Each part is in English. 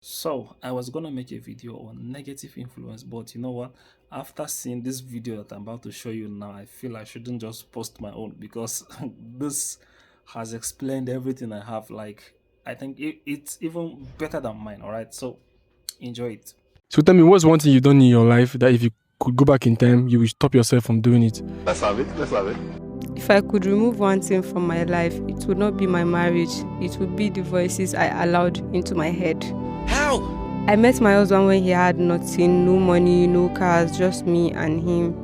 So I was gonna make a video on negative influence, but you know what? After seeing this video that I'm about to show you now, I feel I shouldn't just post my own because this has explained everything I have. Like I think it's even better than mine. All right, so enjoy it. So tell me, what's one thing you've done in your life that if you could go back in time, you would stop yourself from doing it? Let's have it. Let's have it. If I could remove one thing from my life, it would not be my marriage. It would be the voices I allowed into my head. How? I met my husband when he had nothing, no money, no cars, just me and him,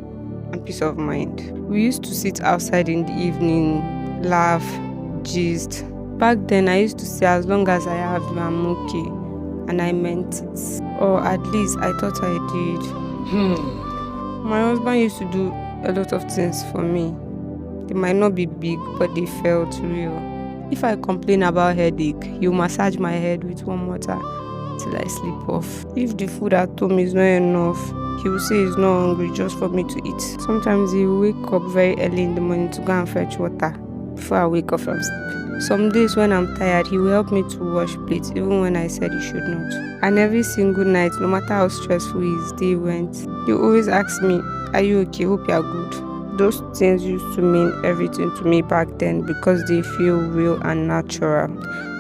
and peace of mind. We used to sit outside in the evening, laugh, gist. Back then, I used to say, as long as I have you, I'm okay. And I meant it. Or at least I thought I did. My husband used to do a lot of things for me. They might not be big, but they felt real. If I complain about headache, he'll massage my head with warm water till I sleep off. If the food at home is not enough, he will say he's not hungry just for me to eat. Sometimes he will wake up very early in the morning to go and fetch water before I wake up from sleep. Some days when I'm tired, he will help me to wash plates even when I said he should not. And every single night, no matter how stressful his day went, he always asks me, "Are you okay? Hope you are good." Those things used to mean everything to me back then because they feel real and natural.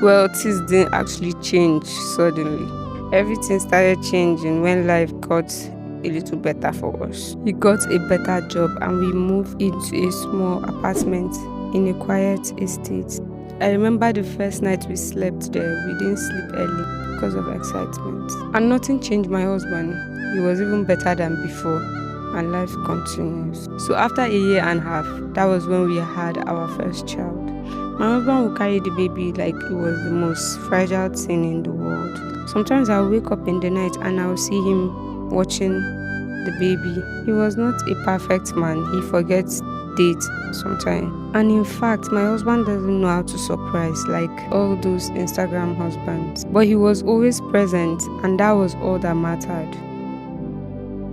Well, things didn't actually change suddenly. Everything started changing when life got a little better for us. He got a better job and we moved into a small apartment in a quiet estate. I remember the first night we slept there. We didn't sleep early because of excitement. And nothing changed my husband. He was even better than before. And life continues. So after a year and a half, that was when we had our first child. My husband would carry the baby like it was the most fragile thing in the world. Sometimes I'll wake up in the night and I'll see him watching the baby. He was not a perfect man. He forgets dates sometimes. And in fact, my husband doesn't know how to surprise like all those Instagram husbands. But he was always present and that was all that mattered.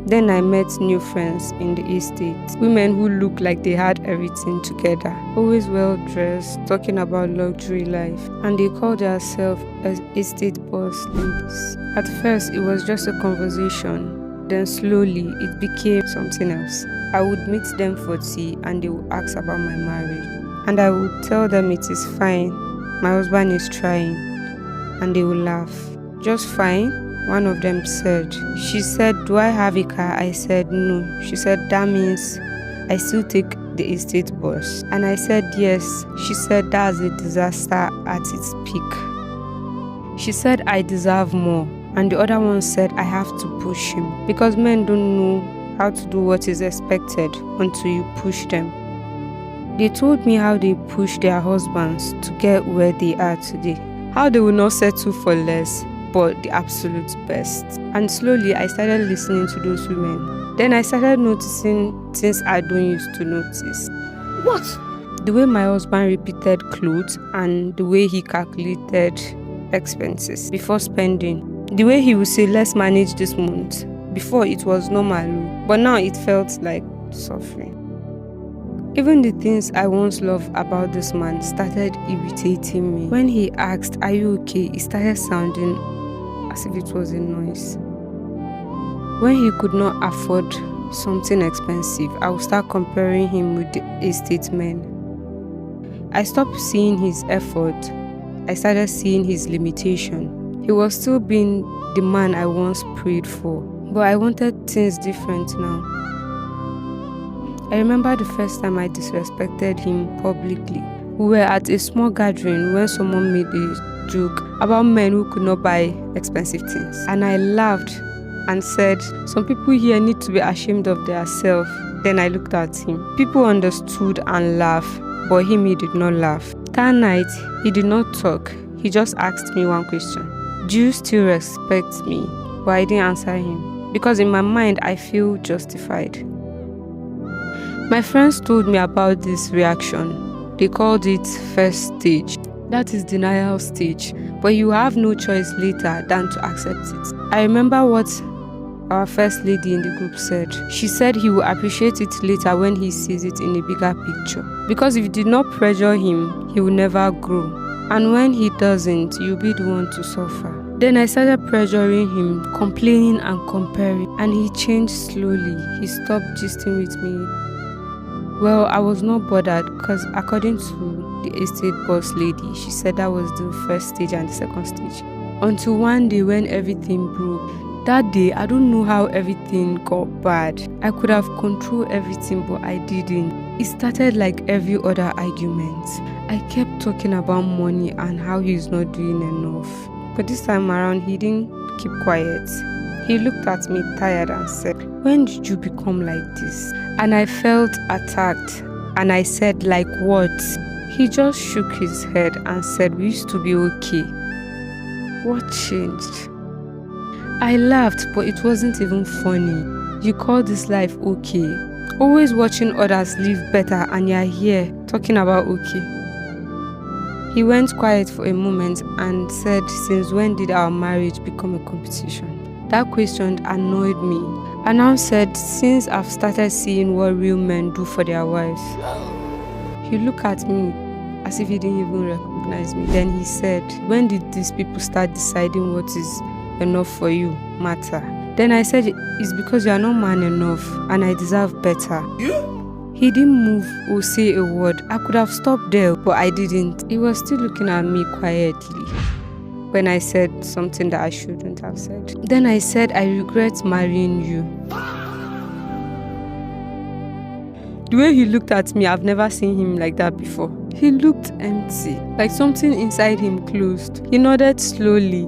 Then I met new friends in the estate, women who looked like they had everything together, always well dressed, talking about luxury life, and they called themselves as estate boss ladies. At first, it was just a conversation, then slowly it became something else. I would meet them for tea and they would ask about my marriage, and I would tell them it is fine, my husband is trying, and they would laugh. Just fine? One of them said. She said, "Do I have a car?" I said, "No." She said, "That means I still take the estate bus." And I said, "Yes." She said, "That's a disaster at its peak." She said, "I deserve more." And the other one said, "I have to push him." Because men don't know how to do what is expected until you push them. They told me how they push their husbands to get where they are today. How they will not settle for less, but the absolute best. And slowly I started listening to those women. Then I started noticing things I don't used to notice. What? The way my husband repeated clothes and the way he calculated expenses before spending. The way he would say, "Let's manage this month." Before it was normal, but now it felt like suffering. Even the things I once loved about this man started irritating me. When he asked, "Are you okay?" it started sounding as if it was a noise. When he could not afford something expensive, I would start comparing him with the estate men. I stopped seeing his effort. I started seeing his limitation. He was still being the man I once prayed for, but I wanted things different now. I remember the first time I disrespected him publicly. We were at a small gathering when someone made a joke about men who could not buy expensive things. And I laughed and said, "Some people here need to be ashamed of themselves." Then I looked at him. People understood and laughed, but him, he did not laugh. That night, he did not talk. He just asked me one question. "Do you still respect me?" But I didn't answer him because in my mind, I feel justified. My friends told me about this reaction. They called it first stage. That is denial stage, but you have no choice later than to accept it. I remember what our first lady in the group said. She said he will appreciate it later when he sees it in a bigger picture. Because if you did not pressure him, he will never grow. And when he doesn't, you'll be the one to suffer. Then I started pressuring him, complaining and comparing, and he changed slowly. He stopped gisting with me. Well, I was not bothered because according to the estate boss lady, she said that was the first stage and the second stage. Until one day when everything broke. That day, I don't know how everything got bad. I could have controlled everything, but I didn't. It started like every other argument. I kept talking about money and how he's not doing enough. But this time around, he didn't keep quiet. He looked at me tired and said, "When did you become like this?" And I felt attacked. And I said, "Like what?" He just shook his head and said, "We used to be okay." What changed? I laughed, but it wasn't even funny. You call this life okay? Always watching others live better, and you're here talking about okay. He went quiet for a moment and said, "Since when did our marriage become a competition?" That question annoyed me. I now said, "Since I've started seeing what real men do for their wives." He looked at me as if he didn't even recognize me. Then he said, "When did these people start deciding what is enough for you matter?" Then I said, "It's because you are not man enough and I deserve better." He didn't move or say a word. I could have stopped there, but I didn't. He was still looking at me quietly when I said something that I shouldn't have said. Then I said, "I regret marrying you." The way he looked at me, I've never seen him like that before. He looked empty, like something inside him closed. He nodded slowly,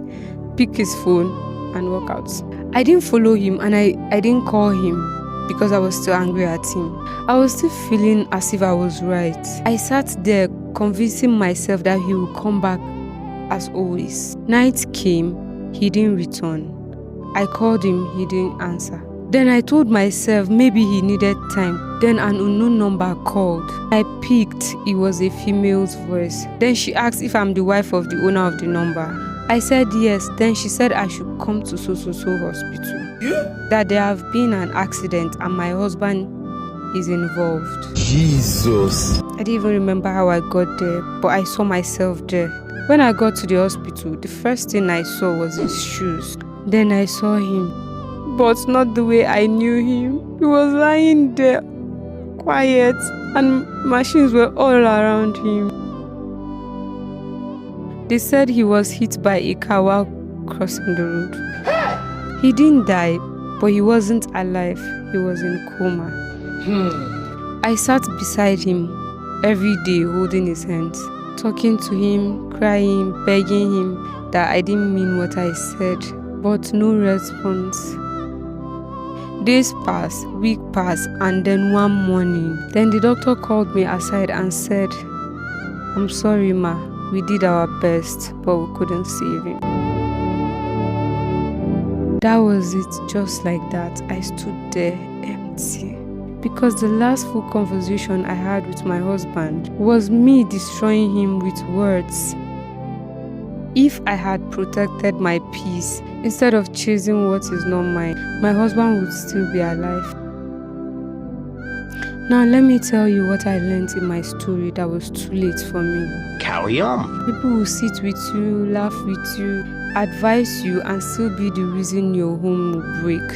picked his phone, and walked out. I didn't follow him and I didn't call him because I was still angry at him. I was still feeling as if I was right. I sat there convincing myself that he would come back as always. Night came, he didn't return. I called him, he didn't answer. Then I told myself maybe he needed time. Then an unknown number called. I picked, it was a female's voice. Then she asked if I'm the wife of the owner of the number. I said yes. Then she said I should come to so hospital. That there have been an accident and my husband is involved. Jesus. I didn't even remember how I got there, but I saw myself there. When I got to the hospital, the first thing I saw was his shoes. Then I saw him, but not the way I knew him. He was lying there, quiet, and machines were all around him. They said he was hit by a car while crossing the road. He didn't die, but he wasn't alive. He was in coma. I sat beside him every day, holding his hands, talking to him, crying, begging him that I didn't mean what I said, but no response. Days passed, weeks passed, and then one morning, then the doctor called me aside and said, "I'm sorry, ma. We did our best, but we couldn't save him." That was it, just like that. I stood there empty. Because the last full conversation I had with my husband was me destroying him with words. If I had protected my peace instead of chasing what is not mine, my husband would still be alive. Now let me tell you what I learned in my story that was too late for me. Carry on. People will sit with you, laugh with you, advise you, and still be the reason your home will break.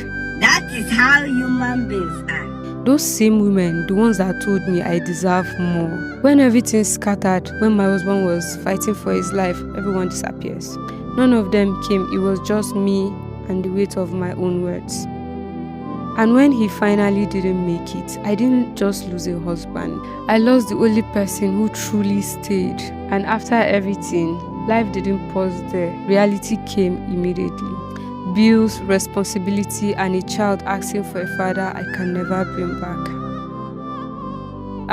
That is how human beings are. Those same women, the ones that told me I deserve more. When everything scattered, when my husband was fighting for his life, everyone disappears. None of them came. It was just me and the weight of my own words. And when he finally didn't make it, I didn't just lose a husband. I lost the only person who truly stayed. And after everything, life didn't pause there. Reality came immediately. Bills, responsibility, and a child asking for a father I can never bring back.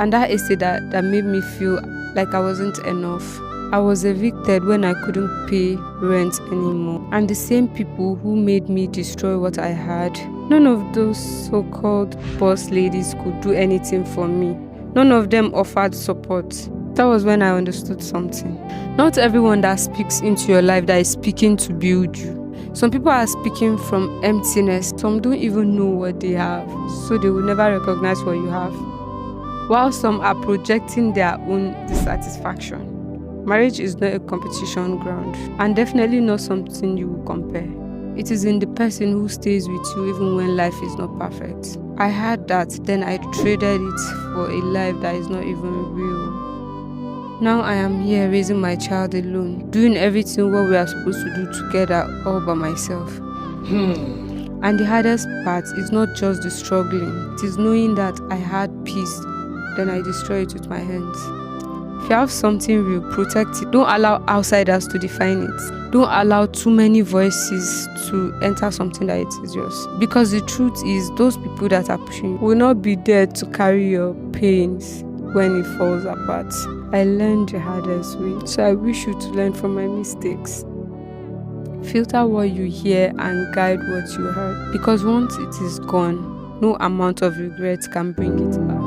And that is it that made me feel like I wasn't enough. I was evicted when I couldn't pay rent anymore. And the same people who made me destroy what I had, none of those so-called boss ladies could do anything for me. None of them offered support. That was when I understood something. Not everyone that speaks into your life that is speaking to build you. Some people are speaking from emptiness. Some don't even know what they have, so they will never recognize what you have. While some are projecting their own dissatisfaction. Marriage is not a competition ground, and definitely not something you will compare. It is in the person who stays with you even when life is not perfect. I had that, then I traded it for a life that is not even real. Now I am here raising my child alone, doing everything what we are supposed to do together all by myself. And the hardest part is not just the struggling, it is knowing that I had peace, then I destroy it with my hands. If you have something real, protect it. Don't allow outsiders to define it. Don't allow too many voices to enter something that it is yours. Because the truth is, those people that are pushing you will not be there to carry your pains when it falls apart. I learned the hardest way, so I wish you to learn from my mistakes. Filter what you hear and guide what you heard, because once it is gone, no amount of regret can bring it back.